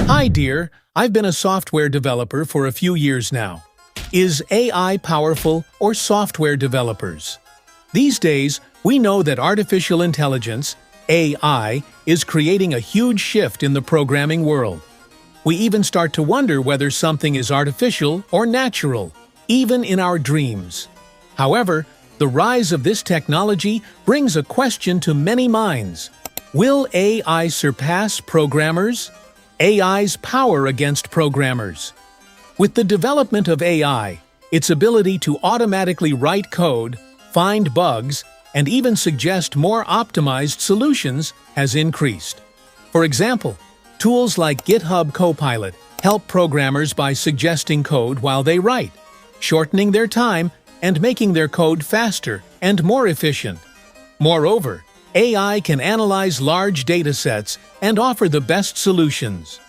Hi, dear. I've been a software developer for a few years now. Is AI powerful or software developers? These days, we know that artificial intelligence, AI, is creating a huge shift in the programming world. We even start to wonder whether something is artificial or natural, even in our dreams. However, the rise of this technology brings a question to many minds. Will AI surpass programmers? AI's power against programmers. With the development of AI, its ability to automatically write code, find bugs, and even suggest more optimized solutions has increased. For example, tools like GitHub Copilot help programmers by suggesting code while they write, shortening their time and making their code faster and more efficient. Moreover, AI can analyze large datasets and offer the best solutions.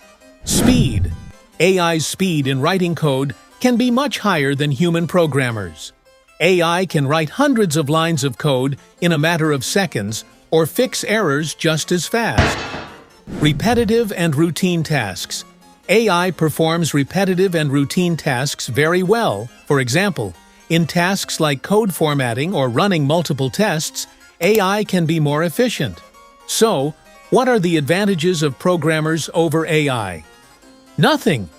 Speed. AI's speed in writing code can be much higher than human programmers. AI can write hundreds of lines of code in a matter of seconds or fix errors just as fast. Repetitive and routine tasks. AI performs repetitive and routine tasks very well. For example, in tasks like code formatting or running multiple tests, AI can be more efficient. So, what are the advantages of programmers over AI? Nothing!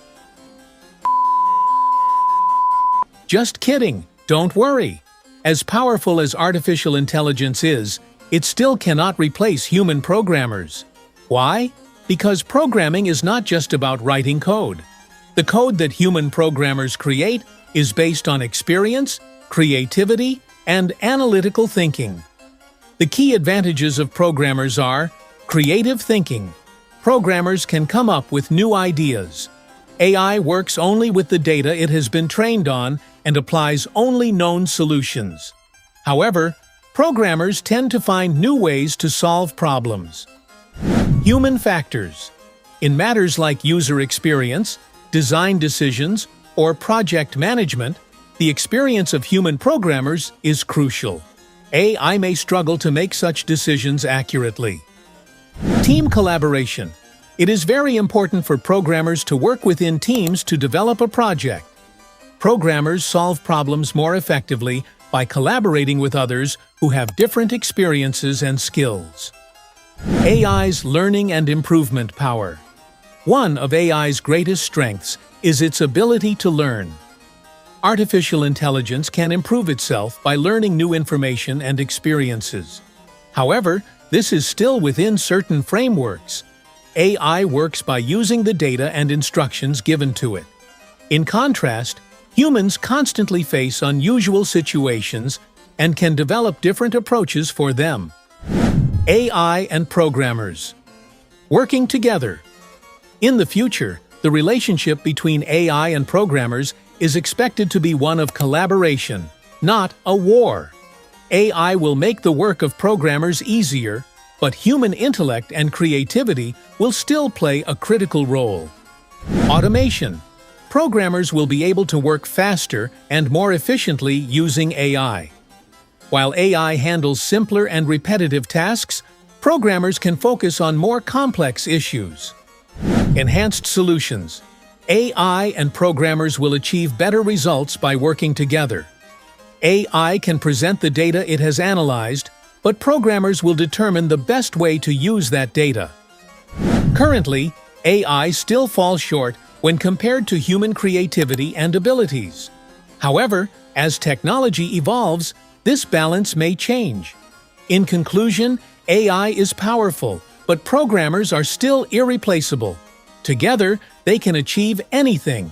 Just kidding! Don't worry! As powerful as artificial intelligence is, it still cannot replace human programmers. Why? Because programming is not just about writing code. The code that human programmers create is based on experience, creativity, and analytical thinking. The key advantages of programmers are creative thinking. Programmers can come up with new ideas. AI works only with the data it has been trained on and applies only known solutions. However, programmers tend to find new ways to solve problems. Human factors. In matters like user experience, design decisions, or project management, the experience of human programmers is crucial. AI may struggle to make such decisions accurately. Team collaboration. It is very important for programmers to work within teams to develop a project. Programmers solve problems more effectively by collaborating with others who have different experiences and skills. AI's learning and improvement power. One of AI's greatest strengths is its ability to learn. Artificial intelligence can improve itself by learning new information and experiences. However, this is still within certain frameworks. AI works by using the data and instructions given to it. In contrast, humans constantly face unusual situations and can develop different approaches for them. AI and programmers. Working together. In the future, the relationship between AI and programmers is expected to be one of collaboration, not a war. AI will make the work of programmers easier, but human intellect and creativity will still play a critical role. Automation. Programmers will be able to work faster and more efficiently using AI. While AI handles simpler and repetitive tasks, programmers can focus on more complex issues. Enhanced solutions. AI and programmers will achieve better results by working together. AI can present the data it has analyzed, but programmers will determine the best way to use that data. Currently, AI still falls short when compared to human creativity and abilities. However, as technology evolves, this balance may change. In conclusion, AI is powerful, but programmers are still irreplaceable. Together, they can achieve anything.